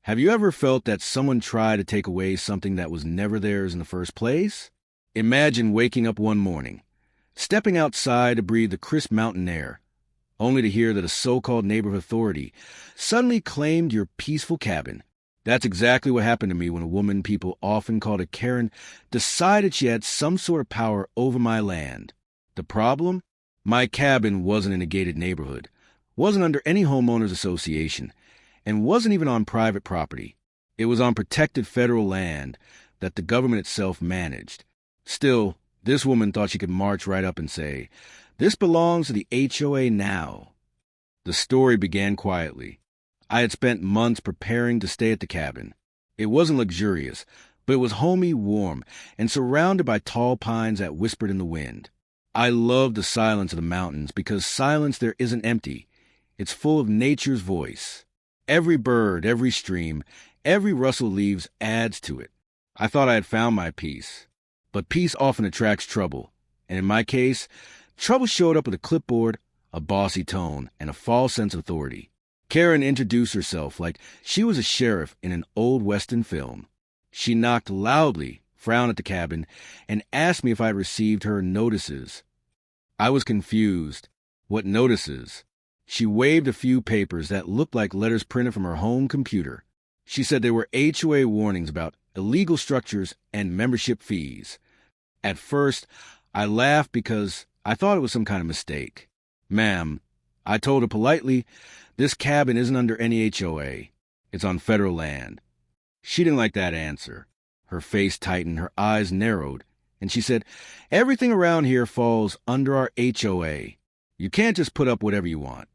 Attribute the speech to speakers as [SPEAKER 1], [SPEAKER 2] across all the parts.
[SPEAKER 1] Have you ever felt that someone tried to take away something that was never theirs in the first place? Imagine waking up one morning, stepping outside to breathe the crisp mountain air, only to hear that a so-called neighborhood authority suddenly claimed your peaceful cabin. That's exactly what happened to me when a woman people often called a Karen decided she had some sort of power over my land. The problem? My cabin wasn't in a gated neighborhood, wasn't under any homeowners association, and wasn't even on private property. It was on protected federal land that the government itself managed. Still, this woman thought she could march right up and say, "This belongs to the HOA now." The story began quietly. I had spent months preparing to stay at the cabin. It wasn't luxurious, but it was homey, warm, and surrounded by tall pines that whispered in the wind. I loved the silence of the mountains because silence there isn't empty. It's full of nature's voice. Every bird, every stream, every rustle of leaves adds to it. I thought I had found my peace. But peace often attracts trouble. And in my case, trouble showed up with a clipboard, a bossy tone, and a false sense of authority. Karen introduced herself like she was a sheriff in an old Western film. She knocked loudly, frowned at the cabin, and asked me if I had received her notices. I was confused. What notices? She waved a few papers that looked like letters printed from her home computer. She said there were HOA warnings about illegal structures and membership fees. At first, I laughed because I thought it was some kind of mistake. "Ma'am," I told her politely, "this cabin isn't under any HOA. It's on federal land." She didn't like that answer. Her face tightened, her eyes narrowed, and she said, "Everything around here falls under our HOA. You can't just put up whatever you want."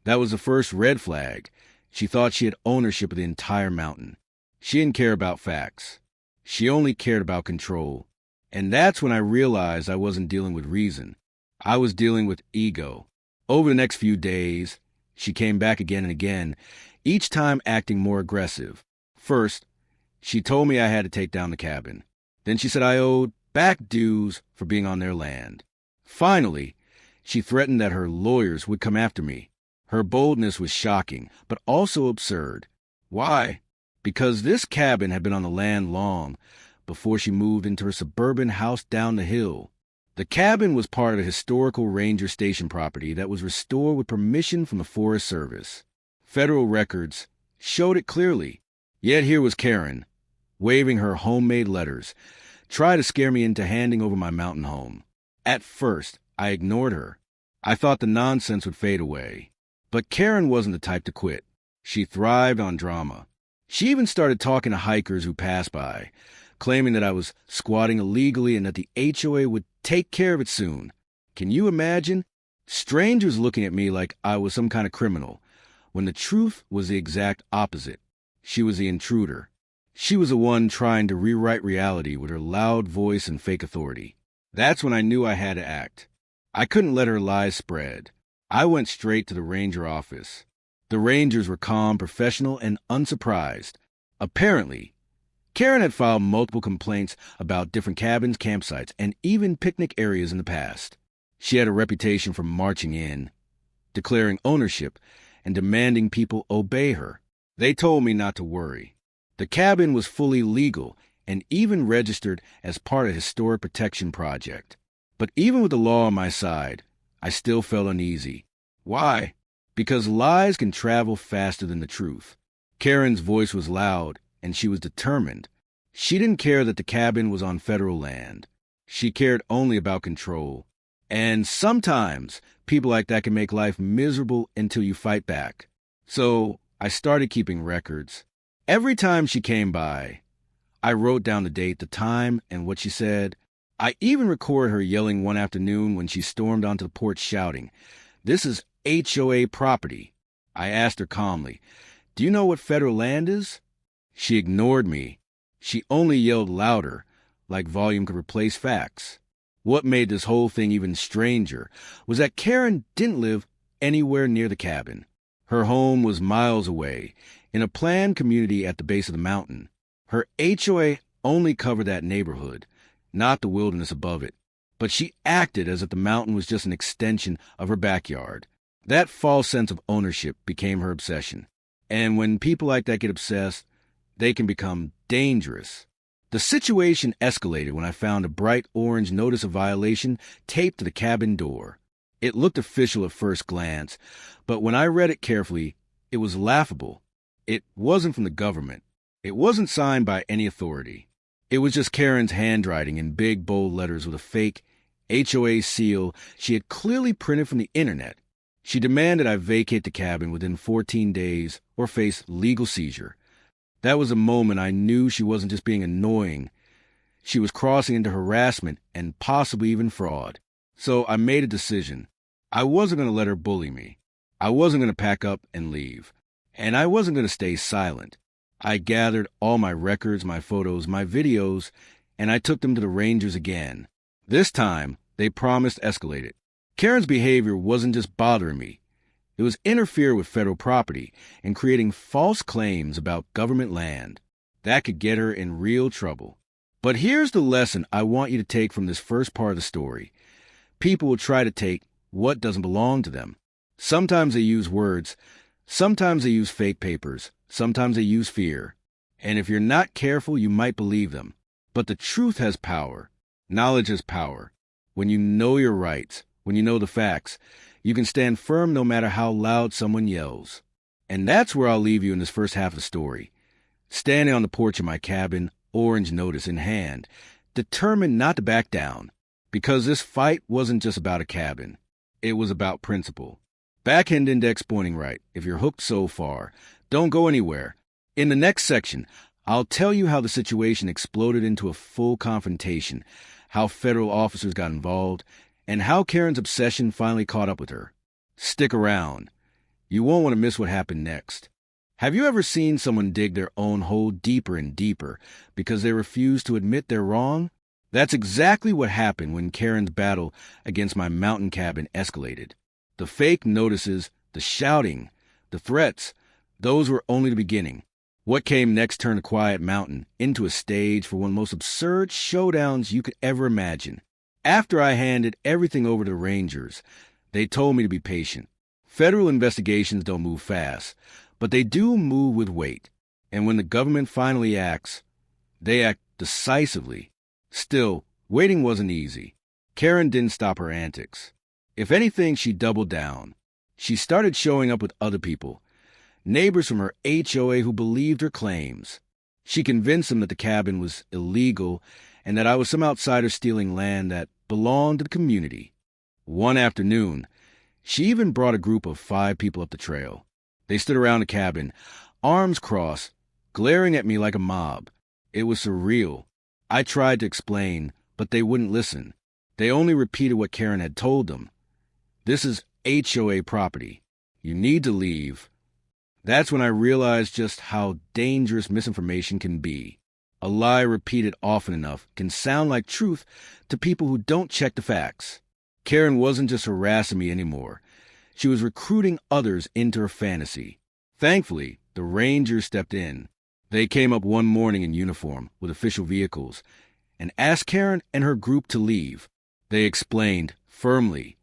[SPEAKER 1] That was the first red flag. She thought she had ownership of the entire mountain. She didn't care about facts. She only cared about control. And that's when I realized I wasn't dealing with reason. I was dealing with ego. Over the next few days, she came back again and again, each time acting more aggressive. First, she told me I had to take down the cabin. Then she said I owed back dues for being on their land. Finally, she threatened that her lawyers would come after me. Her boldness was shocking, but also absurd. Why? Because this cabin had been on the land long before she moved into her suburban house down the hill. The cabin was part of a historical ranger station property that was restored with permission from the Forest Service. Federal records showed it clearly. Yet here was Karen, waving her homemade letters, trying to scare me into handing over my mountain home. At first, I ignored her. I thought the nonsense would fade away. But Karen wasn't the type to quit. She thrived on drama. She even started talking to hikers who passed by, claiming that I was squatting illegally and that the HOA would take care of it soon. Can you imagine? Strangers looking at me like I was some kind of criminal, when the truth was the exact opposite. She was the intruder. She was the one trying to rewrite reality with her loud voice and fake authority. That's when I knew I had to act. I couldn't let her lies spread. I went straight to the ranger office. The rangers were calm, professional, and unsurprised. Apparently, Karen had filed multiple complaints about different cabins, campsites, and even picnic areas in the past. She had a reputation for marching in, declaring ownership, and demanding people obey her. They told me not to worry. The cabin was fully legal and even registered as part of a historic protection project. But even with the law on my side, I still felt uneasy. Why? Because lies can travel faster than the truth. Karen's voice was loud, and she was determined. She didn't care that the cabin was on federal land. She cared only about control. And sometimes people like that can make life miserable until you fight back. So I started keeping records. Every time she came by, I wrote down the date, the time, and what she said. I even recorded her yelling one afternoon when she stormed onto the porch shouting, "This is HOA property." I asked her calmly, "Do you know what federal land is?" She ignored me. She only yelled louder, like volume could replace facts. What made this whole thing even stranger was that Karen didn't live anywhere near the cabin. Her home was miles away, in a planned community at the base of the mountain. Her HOA only covered that neighborhood, not the wilderness above it. But she acted as if the mountain was just an extension of her backyard. That false sense of ownership became her obsession. And when people like that get obsessed, they can become dangerous. The situation escalated when I found a bright orange notice of violation taped to the cabin door. It looked official at first glance, but when I read it carefully, it was laughable. It wasn't from the government. It wasn't signed by any authority. It was just Karen's handwriting in big, bold letters with a fake HOA seal she had clearly printed from the internet. She demanded I vacate the cabin within 14 days or face legal seizure. That was a moment I knew she wasn't just being annoying. She was crossing into harassment and possibly even fraud. So I made a decision. I wasn't going to let her bully me. I wasn't going to pack up and leave. And I wasn't going to stay silent. I gathered all my records, my photos, my videos, and I took them to the Rangers again. This time, they promised to escalate it. Karen's behavior wasn't just bothering me. It was interfering with federal property and creating false claims about government land. That could get her in real trouble. But here's the lesson I want you to take from this first part of the story. People will try to take what doesn't belong to them. Sometimes they use words. Sometimes they use fake papers. Sometimes they use fear. And if you're not careful, you might believe them. But the truth has power. Knowledge has power. When you know your rights, when you know the facts, you can stand firm no matter how loud someone yells. And that's where I'll leave you in this first half of the story. Standing on the porch of my cabin, orange notice in hand, determined not to back down. Because this fight wasn't just about a cabin. It was about principle. Backhand index pointing right, if you're hooked so far. Don't go anywhere. In the next section, I'll tell you how the situation exploded into a full confrontation, how federal officers got involved, and how Karen's obsession finally caught up with her. Stick around. You won't want to miss what happened next. Have you ever seen someone dig their own hole deeper and deeper because they refuse to admit they're wrong? That's exactly what happened when Karen's battle against my mountain cabin escalated. The fake notices, the shouting, the threats, those were only the beginning. What came next turned a quiet mountain into a stage for one of the most absurd showdowns you could ever imagine. After I handed everything over to the Rangers, they told me to be patient. Federal investigations don't move fast, but they do move with weight. And when the government finally acts, they act decisively. Still, waiting wasn't easy. Karen didn't stop her antics. If anything, she doubled down. She started showing up with other people, neighbors from her HOA who believed her claims. She convinced them that the cabin was illegal and that I was some outsider stealing land that belonged to the community. One afternoon, she even brought a group of 5 people up the trail. They stood around the cabin, arms crossed, glaring at me like a mob. It was surreal. I tried to explain, but they wouldn't listen. They only repeated what Karen had told them. This is HOA property. You need to leave. That's when I realized just how dangerous misinformation can be. A lie repeated often enough can sound like truth to people who don't check the facts. Karen wasn't just harassing me anymore. She was recruiting others into her fantasy. Thankfully, the Rangers stepped in. They came up one morning in uniform with official vehicles and asked Karen and her group to leave. They explained firmly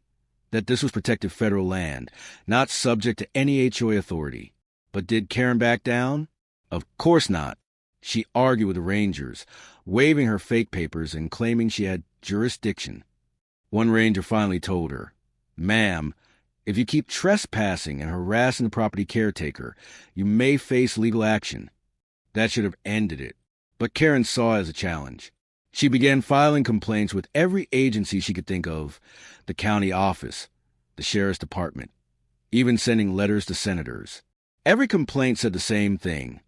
[SPEAKER 1] that this was protected federal land, not subject to any HOA authority. But did Karen back down? Of course not. She argued with the Rangers, waving her fake papers and claiming she had jurisdiction. One Ranger finally told her, "Ma'am, if you keep trespassing and harassing the property caretaker, you may face legal action." That should have ended it. But Karen saw it as a challenge. She began filing complaints with every agency she could think of, the county office, the sheriff's department, even sending letters to senators. Every complaint said the same thing,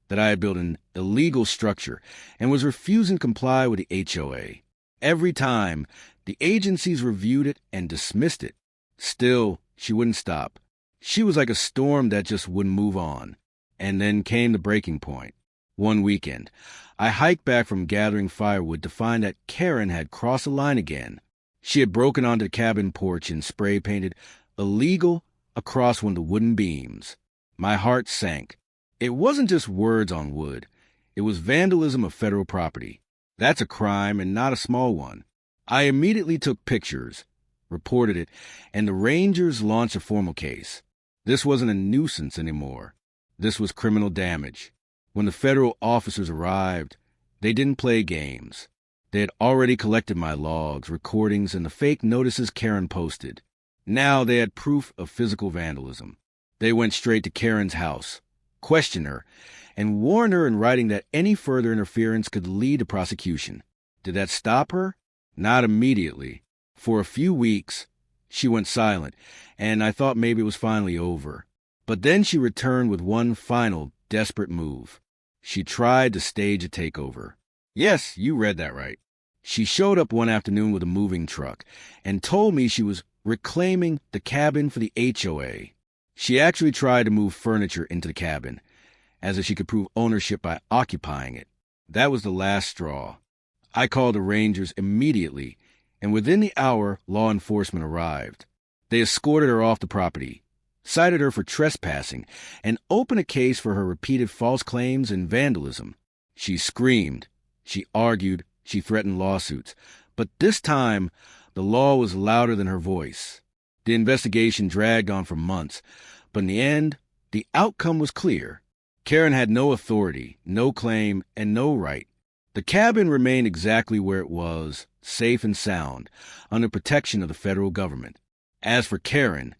[SPEAKER 1] that I had built an illegal structure and was refusing to comply with the HOA. Every time, the agencies reviewed it and dismissed it. Still, she wouldn't stop. She was like a storm that just wouldn't move on. And then came the breaking point. One weekend, I hiked back from gathering firewood to find that Karen had crossed the line again. She had broken onto the cabin porch and spray-painted "illegal" across one of the wooden beams. My heart sank. It wasn't just words on wood. It was vandalism of federal property. That's a crime and not a small one. I immediately took pictures, reported it, and the Rangers launched a formal case. This wasn't a nuisance anymore. This was criminal damage. When the federal officers arrived, they didn't play games. They had already collected my logs, recordings, and the fake notices Karen posted. Now they had proof of physical vandalism. They went straight to Karen's house, questioned her, and warned her in writing that any further interference could lead to prosecution. Did that stop her? Not immediately. For a few weeks, she went silent, and I thought maybe it was finally over. But then she returned with one final, desperate move. She tried to stage a takeover. Yes, you read that right. She showed up one afternoon with a moving truck and told me she was reclaiming the cabin for the HOA. She actually tried to move furniture into the cabin, as if she could prove ownership by occupying it. That was the last straw. I called the Rangers immediately, and within the hour, law enforcement arrived. They escorted her off the property, cited her for trespassing, and opened a case for her repeated false claims and vandalism. She screamed, she argued, she threatened lawsuits. But this time, the law was louder than her voice. The investigation dragged on for months, but in the end, the outcome was clear. Karen had no authority, no claim, and no right. The cabin remained exactly where it was, safe and sound, under protection of the federal government. As for Karen,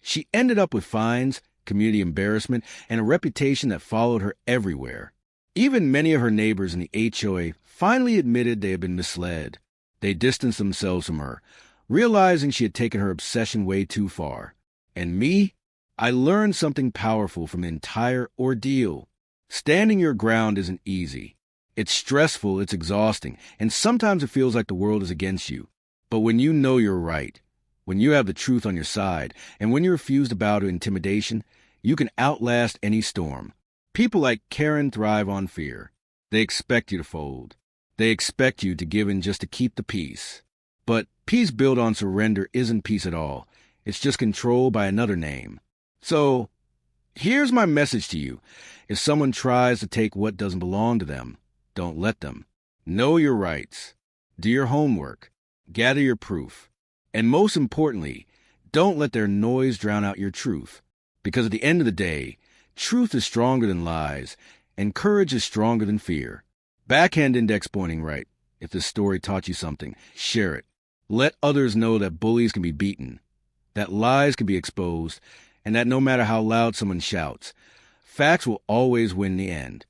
[SPEAKER 1] she ended up with fines, community embarrassment, and a reputation that followed her everywhere. Even many of her neighbors in the HOA finally admitted they had been misled. They distanced themselves from her, realizing she had taken her obsession way too far. And me? I learned something powerful from the entire ordeal. Standing your ground isn't easy. It's stressful, it's exhausting, and sometimes it feels like the world is against you. But when you know you're right, when you have the truth on your side, and when you refuse to bow to intimidation, you can outlast any storm. People like Karen thrive on fear. They expect you to fold. They expect you to give in just to keep the peace. But peace built on surrender isn't peace at all. It's just control by another name. So, here's my message to you. If someone tries to take what doesn't belong to them, don't let them. Know your rights. Do your homework. Gather your proof. And most importantly, don't let their noise drown out your truth. Because at the end of the day, truth is stronger than lies, and courage is stronger than fear. Backhand index pointing right. If this story taught you something, share it. Let others know that bullies can be beaten, that lies can be exposed, and that no matter how loud someone shouts, facts will always win in the end.